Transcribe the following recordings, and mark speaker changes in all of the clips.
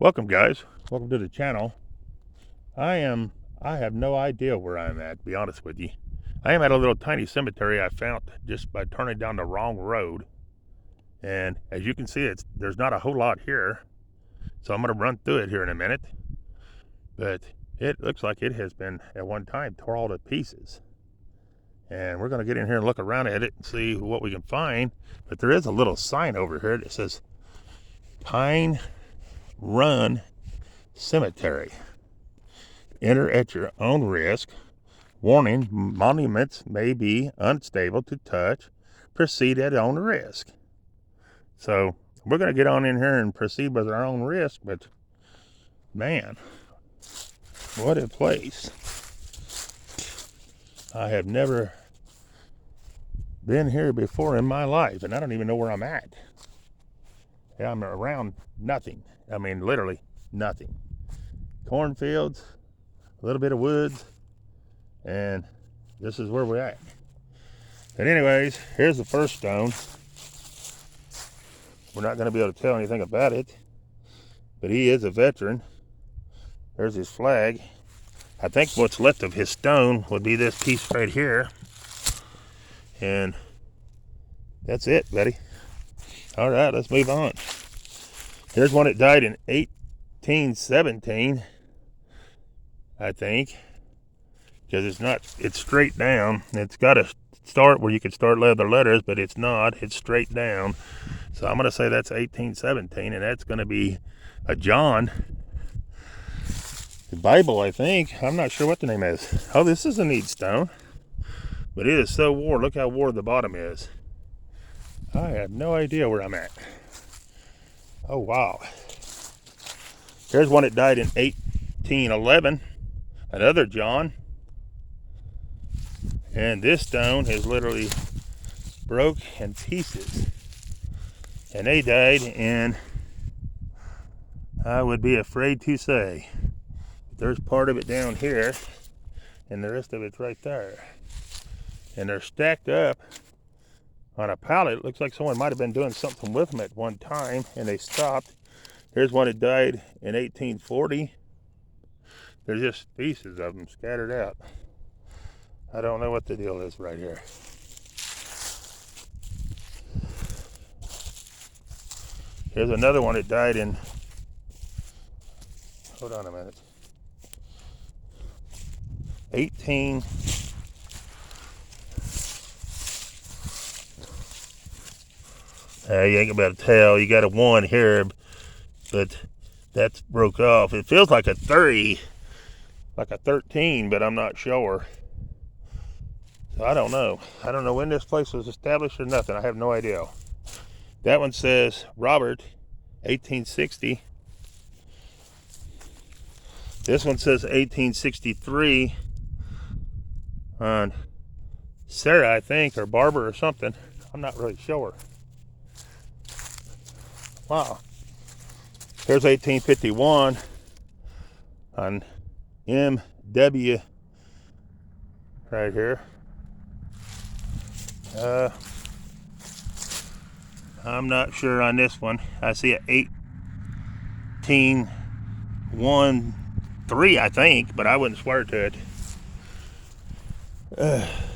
Speaker 1: Welcome, guys. Welcome to the channel. I have no idea where I'm at, to be honest with you. I am at a little tiny cemetery I found just by turning down the wrong road. And as you can see, there's not a whole lot here. So I'm going to run through it here in a minute. But it looks like it has been, at one time, tore all to pieces. And we're going to get in here and look around at it and see what we can find. But there is a little sign over here that says Pine Run Cemetery. Enter at your own risk. Warning, monuments may be unstable to touch. Proceed at your own risk. So we're going to get on in here and proceed with our own risk, but man, what a place. I have never been here before in my life, and I don't even know where I'm at. I'm around nothing. I mean, literally nothing. Cornfields, a little bit of woods, and this is where we're at. But anyways, here's the first stone. We're not going to be able to tell anything about it, but he is a veteran. There's his flag. I think what's left of his stone would be this piece right here. And that's it, buddy. All right, let's move on. Here's one that died in 1817, I think. Because it's straight down. It's got a start where you could start leather letters, but it's not. It's straight down. So I'm going to say that's 1817, and that's going to be a John. The Bible, I think. I'm not sure what the name is. Oh, this is a neat stone. But it is so worn. Look how worn the bottom is. I have no idea where I'm at. Oh, wow. Here's one that died in 1811. Another John. And this stone is literally broke in pieces. And they died in, I would be afraid to say. There's part of it down here, and the rest of it's right there. And they're stacked up on a pallet. It looks like someone might have been doing something with them at one time, and they stopped. Here's one that died in 1840. There's just pieces of them scattered out. I don't know what the deal is right here. Here's another one that died in, hold on a minute, 18. You ain't about to tell. You got a 1 here, but that's broke off. It feels like a 30, like a 13, but I'm not sure. So I don't know. I don't know when this place was established or nothing. I have no idea. That one says Robert, 1860. This one says 1863 on Sarah, I think, or Barbara or something. I'm not really sure. Wow. Here's 1851 on M.W. right here. I'm not sure on this one. I see a 1813, I think, but I wouldn't swear to it.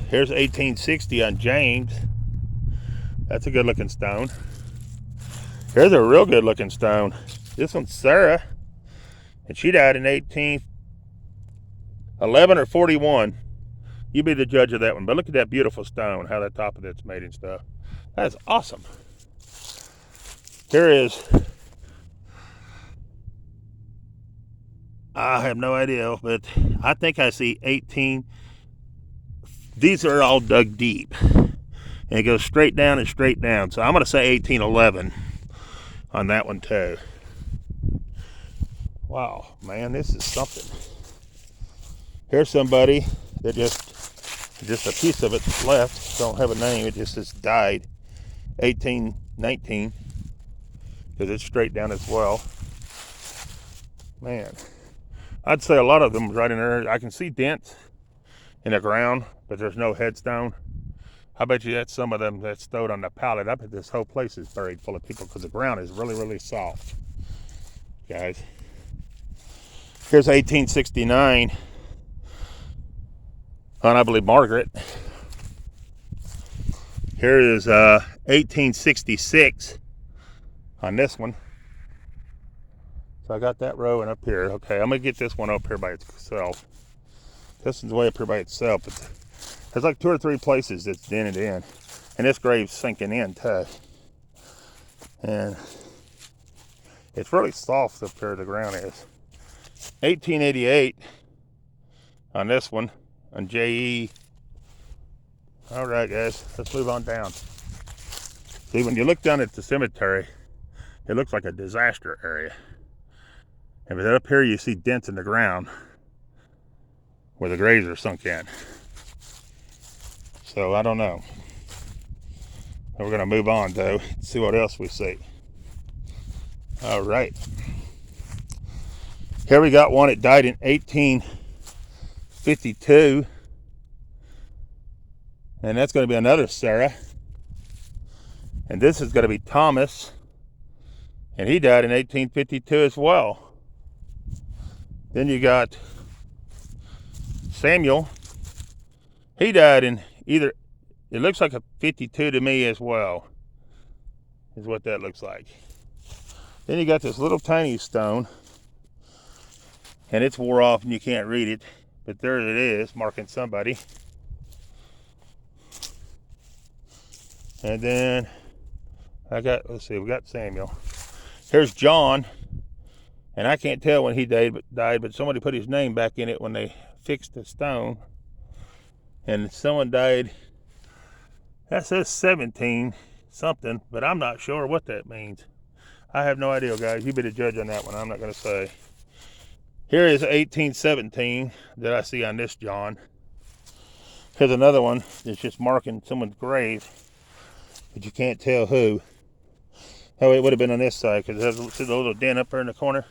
Speaker 1: Here's 1860 on James. That's a good looking stone. Here's a real good looking stone. This one's Sarah, and she died in 1811 or 41. You be the judge of that one. But look at that beautiful stone, how the top of it's made and stuff. That's awesome. Here is, I have no idea, but I think I see 18. These are all dug deep. And it goes straight down and straight down. So I'm going to say 1811 on that one too. Wow, man, this is something. Here's somebody that just a piece of it left. Don't have a name. It just says died 1819 because it's straight down as well. Man, I'd say a lot of them right in there. I can see dents in the ground, but there's no headstone. I bet you that's some of them that's stowed on the pallet. I bet this whole place is buried full of people because the ground is really, really soft. guys. Here's 1869 on, I believe, Margaret. Here is 1866 on this one. So I got that row and up here. Okay, I'm gonna get this one up here by itself. This one's way up here by itself, but there's like 2 or 3 places that's dented in. And this grave's sinking in too. And it's really soft up here, the ground is. 1888 on this one, on JE. All right, guys, let's move on down. See, when you look down at the cemetery, it looks like a disaster area. And but up here you see dents in the ground where the graves are sunk in. So I don't know. We're gonna move on though, see what else we see. All right. Here we got one that died in 1852. And that's gonna be another Sarah. And this is gonna be Thomas. And he died in 1852 as well. Then you got Samuel. He died in either, it looks like a 52 to me as well, is what that looks like. Then you got this little tiny stone, and it's wore off and you can't read it, but there it is, marking somebody. And then I got, let's see, we got Samuel. Here's John. And I can't tell when he died, but somebody put his name back in it when they fixed the stone. And someone died, that says 17 something, but I'm not sure what that means. I have no idea, guys. You be the judge on that one. I'm not going to say. Here is 1817 that I see on this John. Here's another one that's just marking someone's grave, but you can't tell who. Oh, it would have been on this side because there's a little dent up there in the corner.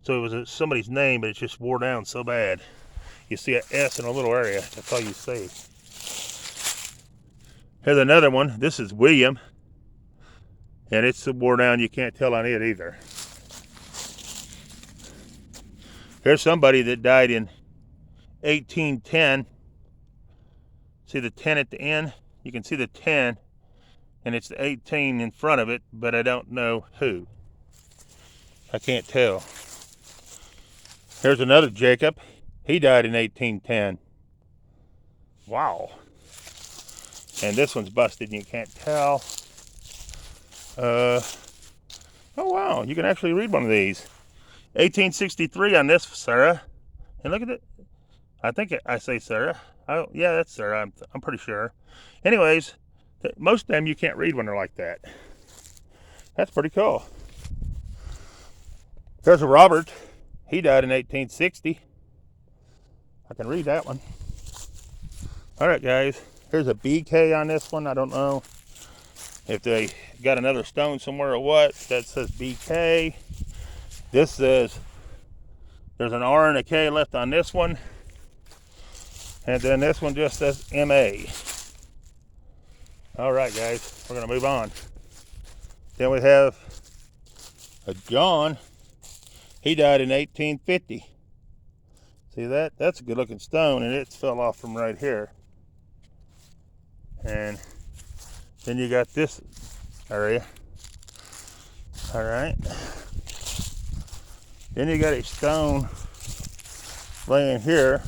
Speaker 1: So it was somebody's name, but it's just wore down so bad. You see an S in a little area. That's all you see. Here's another one. This is William. And it's so wore down you can't tell on it either. Here's somebody that died in 1810. See the 10 at the end? You can see the 10. And it's the 18 in front of it, but I don't know who. I can't tell. Here's another Jacob. He died in 1810. Wow. And this one's busted and you can't tell. Oh wow, you can actually read one of these. 1863 on this Sarah. And look at it. I think I say Sarah. Oh yeah, that's Sarah. I'm pretty sure. Anyways, most of them you can't read when they're like that. That's pretty cool. There's a Robert. He died in 1860. I can read that one. All right, guys. Here's a BK on this one. I don't know if they got another stone somewhere or what. That says BK. This says there's an R and a K left on this one. And then this one just says MA. All right, guys. We're going to move on. Then we have a John. He died in 1850. See that? That's a good looking stone, and it fell off from right here. And then you got this area. All right. Then you got a stone laying here,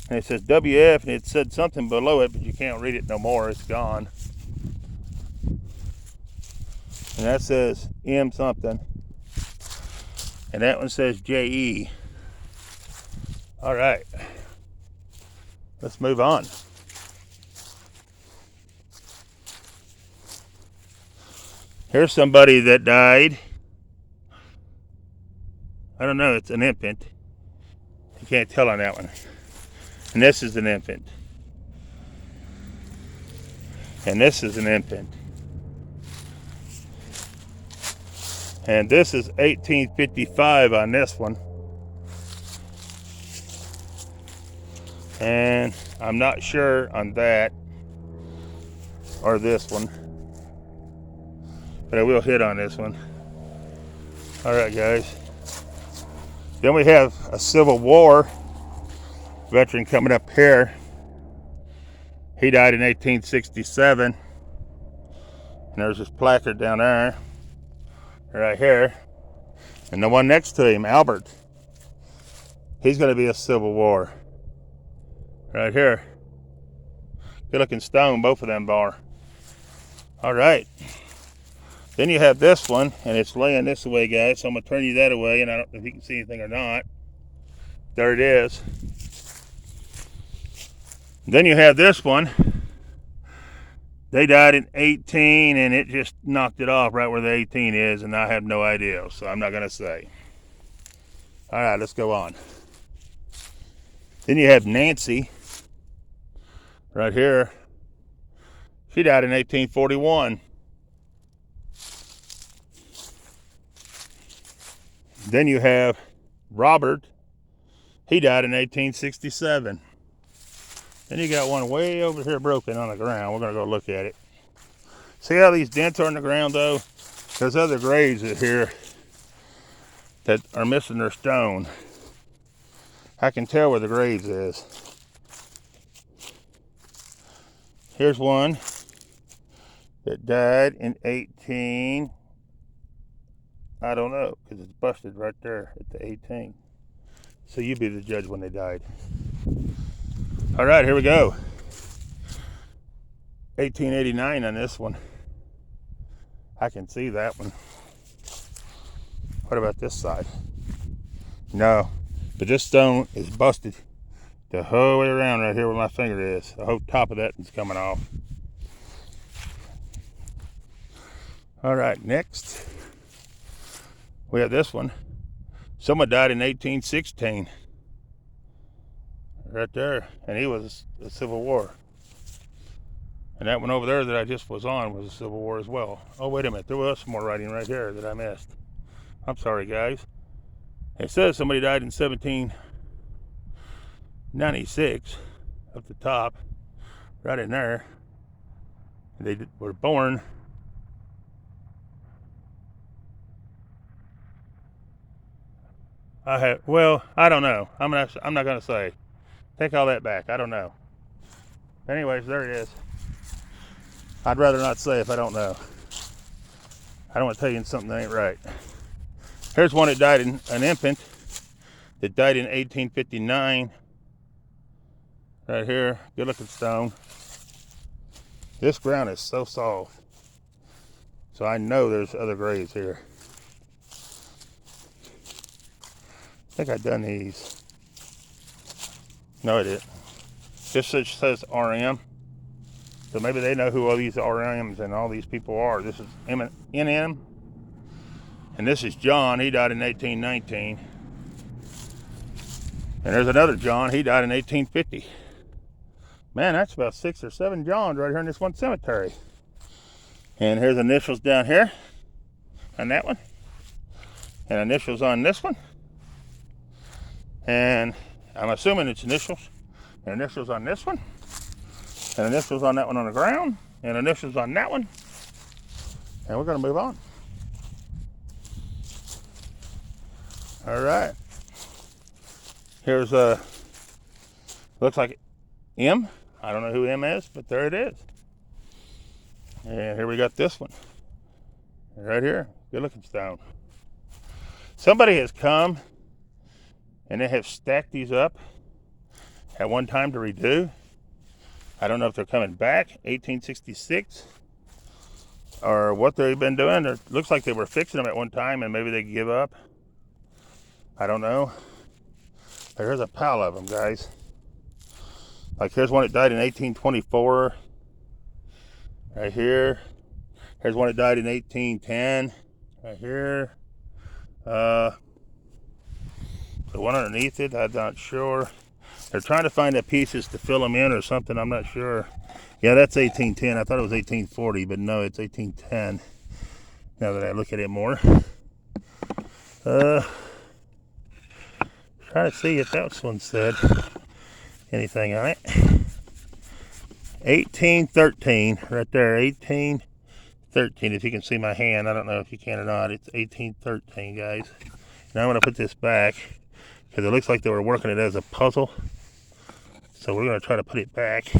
Speaker 1: and it says WF, and it said something below it, but you can't read it no more. It's gone. And that says M something. And that one says JE. All right. Let's move on. Here's somebody that died. I don't know, it's an infant. You can't tell on that one. And this is an infant. And this is an infant. And this is 1855 on this one. And I'm not sure on that or this one, but I will hit on this one. All right, guys. Then we have a Civil War veteran coming up here. He died in 1867. And there's this placard down there, right here. And the one next to him, Albert, he's going to be a Civil War. Right here. Good looking stone, both of them are. All right. Then you have this one, and it's laying this way, guys. So I'm going to turn you that away, and I don't know if you can see anything or not. There it is. Then you have this one. They died in 18, and it just knocked it off right where the 18 is, and I have no idea, so I'm not going to say. All right, let's go on. Then you have Nancy right here. She died in 1841. Then you have Robert. He died in 1867. Then you got one way over here broken on the ground. We're going to go look at it. See how these dents are in the ground, though? There's other graves here that are missing their stone. I can tell where the graves is. Here's one that died in 18. I don't know, because it's busted right there at the 18. So you be the judge when they died. All right, here we go. 1889 on this one. I can see that one. What about this side? No, but this stone is busted the whole way around right here where my finger is. The whole top of that is coming off. All right, next we have this one. Someone died in 1816. Right there, and he was a Civil War. And that one over there that I just was on was a Civil War as well. Oh, wait a minute, there was some more writing right here that I missed. I'm sorry, guys. It says somebody died in 1796 up the top, right in there. They were born I don't know. I'm not gonna say. Take all that back. I don't know. Anyways, there it is. I'd rather not say if I don't know. I don't want to tell you something that ain't right. Here's one that died in an infant that died in 1859. Right here, good looking stone. This ground is so soft. So I know there's other graves here. I think I've done these. No, I didn't. This says RM. So maybe they know who all these RMs and all these people are. This is NM. And this is John. He died in 1819. And there's another John. He died in 1850. Man, that's about 6 or 7 Johns right here in this one cemetery. And here's initials down here on that one. And initials on this one. And I'm assuming it's initials. And initials on this one. And initials on that one on the ground. And initials on that one. And we're going to move on. All right. Here's looks like M. I don't know who M is, but there it is. And here we got this one. Right here. Good looking stone. Somebody has come and they have stacked these up at one time to redo. I don't know if they're coming back, 1866, or what they've been doing. It looks like they were fixing them at one time and maybe they give up. I don't know. But here's a pile of them, guys. Like here's one that died in 1824. Right here. Here's one that died in 1810. Right here. The one underneath it, I'm not sure. They're trying to find the pieces to fill them in or something. I'm not sure. Yeah, that's 1810. I thought it was 1840, but no, it's 1810. Now that I look at it more. Trying to see if that one said anything on it. 1813, right there, 1813. 13, if you can see my hand. I don't know if you can or not. It's 1813, guys. Now I'm going to put this back because it looks like they were working it as a puzzle. So we're going to try to put it back.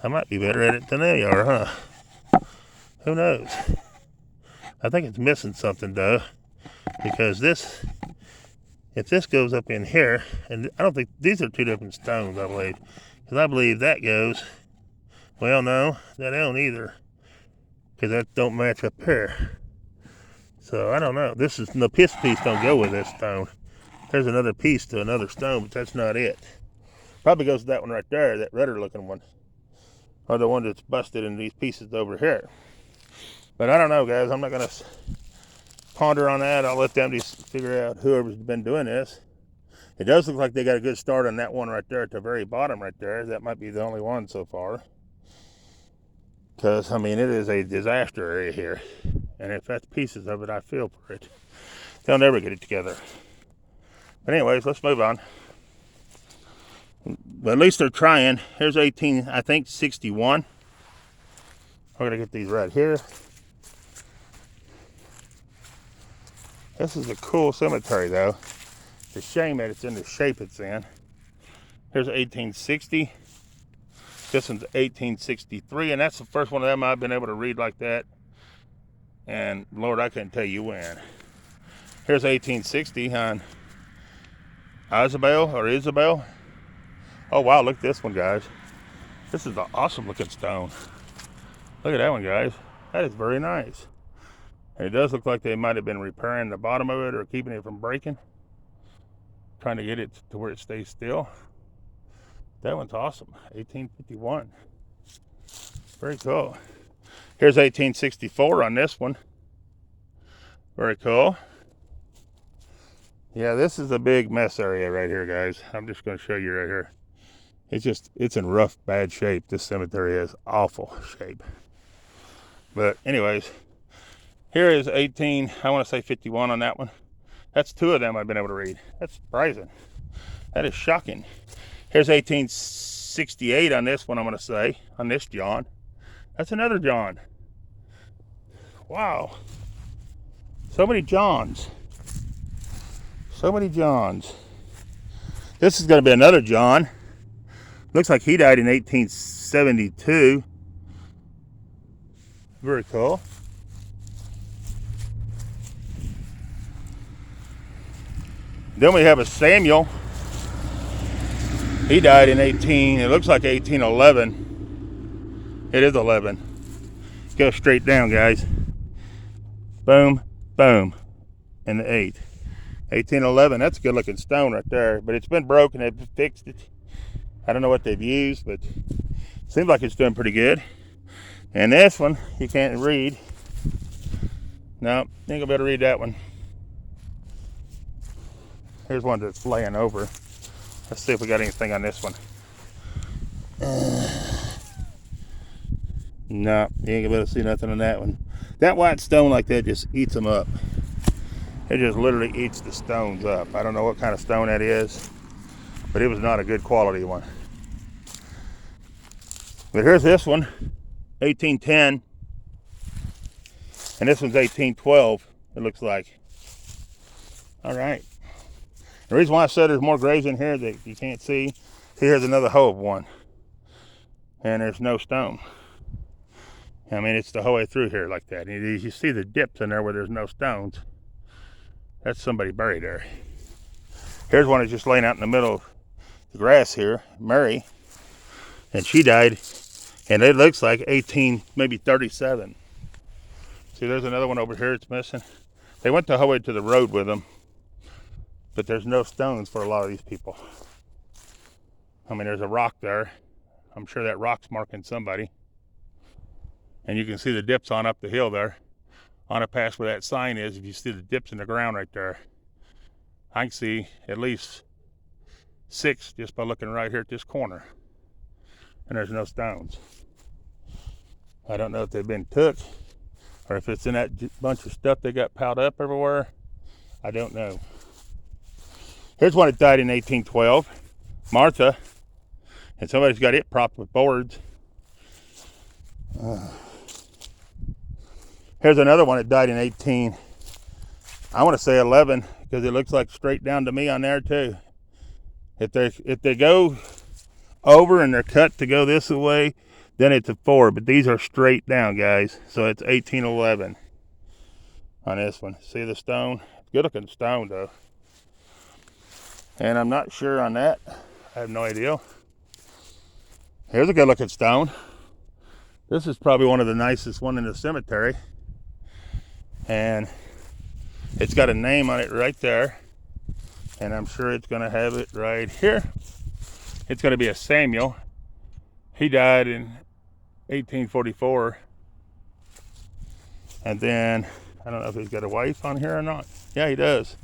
Speaker 1: I might be better at it than they are, huh? Who knows? I think it's missing something, though, because this, if this goes up in here, and I don't think these are two different stones, I believe, because I believe that goes, well, no, that don't either, because that don't match up here. So I don't know. This is the piece don't go with this stone. There's another piece to another stone, but that's not it. Probably goes to that one right there, that redder looking one, or the one that's busted in these pieces over here. But I don't know, guys. I'm not gonna ponder on that. I'll let them just figure out, whoever's been doing this. It does look like they got a good start on that one right there at the very bottom right there. That might be the only one so far. Because, I mean, it is a disaster area here. And if that's pieces of it, I feel for it. They'll never get it together. But anyways, let's move on. But at least they're trying. Here's 18, I think, 61. We're going to get these right here. This is a cool cemetery, though. It's a shame that it's in the shape it's in. Here's 1860. This one's 1863, and that's the first one of them I've been able to read like that. And Lord, I couldn't tell you when. Here's 1860 on Isabel. Oh wow, look at this one, guys. This is an awesome looking stone. Look at that one, guys. That is very nice. And it does look like they might have been repairing the bottom of it or keeping it from breaking. Trying to get it to where it stays still. That one's awesome. 1851. Very cool. Here's 1864 on this one. Very cool. Yeah, this is a big mess area right here, guys. I'm just going to show you right here. It's in rough, bad shape. This cemetery is awful shape. But anyways, here is 51 on that one. That's two of them I've been able to read. That's surprising. That is shocking. Here's 1868 on this one, I'm going to say, on this John. That's another John. Wow. So many Johns. So many Johns. This is going to be another John. Looks like he died in 1872. Very cool. Then we have a Samuel. He died in it looks like 1811. It is 11. Go straight down, guys. Boom, boom, and the 8. 1811, that's a good looking stone right there, but it's been broken, they've fixed it. I don't know what they've used, but it seems like it's doing pretty good. And this one, you can't read. No, ain't gonna be able to read that one. Here's one that's laying over. Let's see if we got anything on this one. No, you ain't gonna be able to see nothing on that one. That white stone like that just eats them up. It just literally eats the stones up. I don't know what kind of stone that is, but it was not a good quality one. But here's this one, 1810. And this one's 1812, it looks like. All right. The reason why I said there's more graves in here that you can't see, here's another hoe of one. And there's no stone. I mean, it's the whole way through here like that. And you see the dips in there where there's no stones. That's somebody buried there. Here's one that's just laying out in the middle of the grass here, Mary. And she died, and it looks like maybe 37. See, there's another one over here it's missing. They went the whole way to the road with them. But there's no stones for a lot of these people. I mean, there's a rock there. I'm sure that rock's marking somebody. And you can see the dips on up the hill there. On a past where that sign is, if you see the dips in the ground right there, I can see at least 6 just by looking right here at this corner. And there's no stones. I don't know if they've been took or if it's in that bunch of stuff they got piled up everywhere. I don't know. Here's one that died in 1812, Martha, and somebody's got it propped with boards. Here's another one that died in 18. I want to say 11 because it looks like straight down to me on there too. If they go over and they're cut to go this way, then it's a 4. But these are straight down, guys. So it's 1811 on this one. See the stone? Good looking stone though. And I'm not sure on that. I have no idea. Here's a good looking stone. This is probably one of the nicest one in the cemetery. And it's got a name on it right there. And I'm sure it's going to have it right here. It's going to be a Samuel. He died in 1844. And then, I don't know if he's got a wife on here or not. Yeah, he does.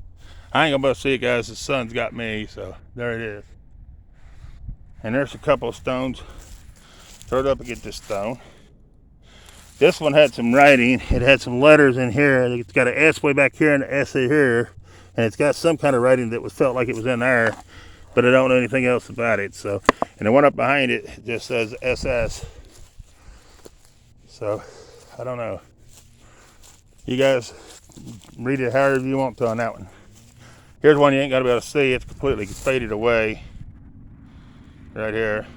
Speaker 1: I ain't gonna see it, guys. The sun's got me, so there it is. And there's a couple of stones. Throw it up and get this stone. This one had some writing. It had some letters in here. It's got an S way back here and an S here. And it's got some kind of writing that felt like it was in there, but I don't know anything else about it. So, and the one up behind it just says SS. So, I don't know. You guys read it however you want to on that one. Here's one you ain't gonna be able to see. It's completely faded away. Right here.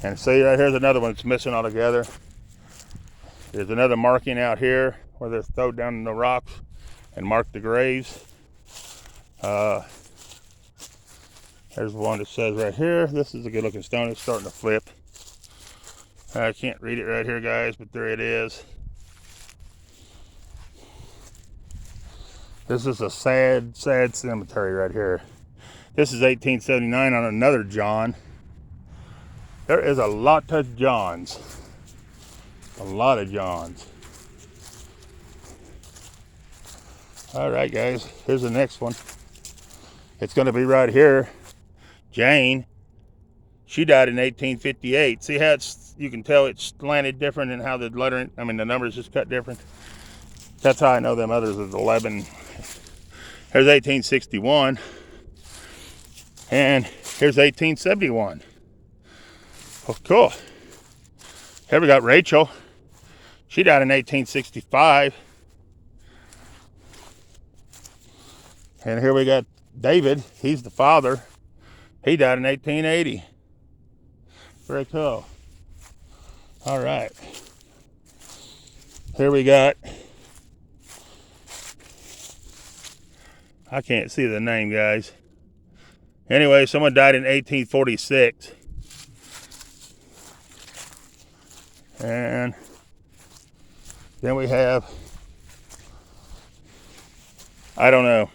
Speaker 1: And see, right here's another one that's missing altogether. There's another marking out here where they're thrown down in the rocks and marked the graves. There's one that says right here. This is a good looking stone. It's starting to flip. I can't read it right here, guys, but there it is. This is a sad, sad cemetery right here. This is 1879 on another John. There is a lot of Johns. A lot of Johns. All right, guys, here's the next one. It's going to be right here. Jane. She died in 1858. See how you can tell it's slanted different and how the lettering, the numbers just cut different. That's how I know them others is 11. Here's 1861. And here's 1871. Oh, cool. Here we got Rachel. She died in 1865. And here we got David. He's the father. He died in 1880. Very cool. All right. Here we got, I can't see the name, guys. Anyway, someone died in 1846. And then we have, I don't know.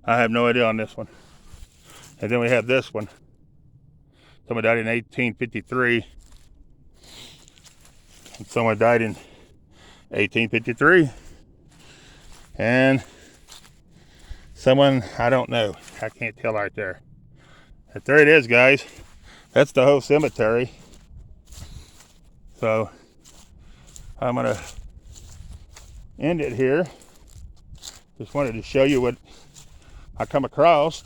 Speaker 1: I have no idea on this one. And then we have this one. Someone died in 1853. And someone died in 1853. And someone, I don't know. I can't tell right there. But there it is, guys. That's the whole cemetery. So I'm going to end it here. Just wanted to show you what I come across.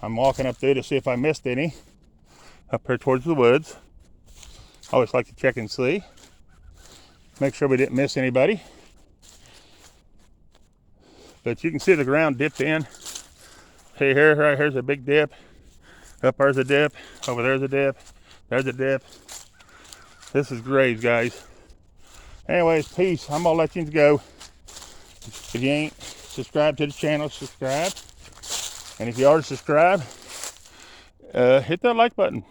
Speaker 1: I'm walking up there to see if I missed any. Up here towards the woods. Always like to check and see. Make sure we didn't miss anybody. But you can see the ground dipped in. See here, right here's a big dip. Up there's a dip. Over there's a dip. There's a dip. This is graves, guys. Anyways, peace. I'm gonna let you go. If you ain't subscribed to the channel, subscribe. And if you are subscribed, hit that like button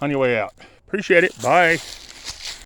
Speaker 1: on your way out. Appreciate it. Bye.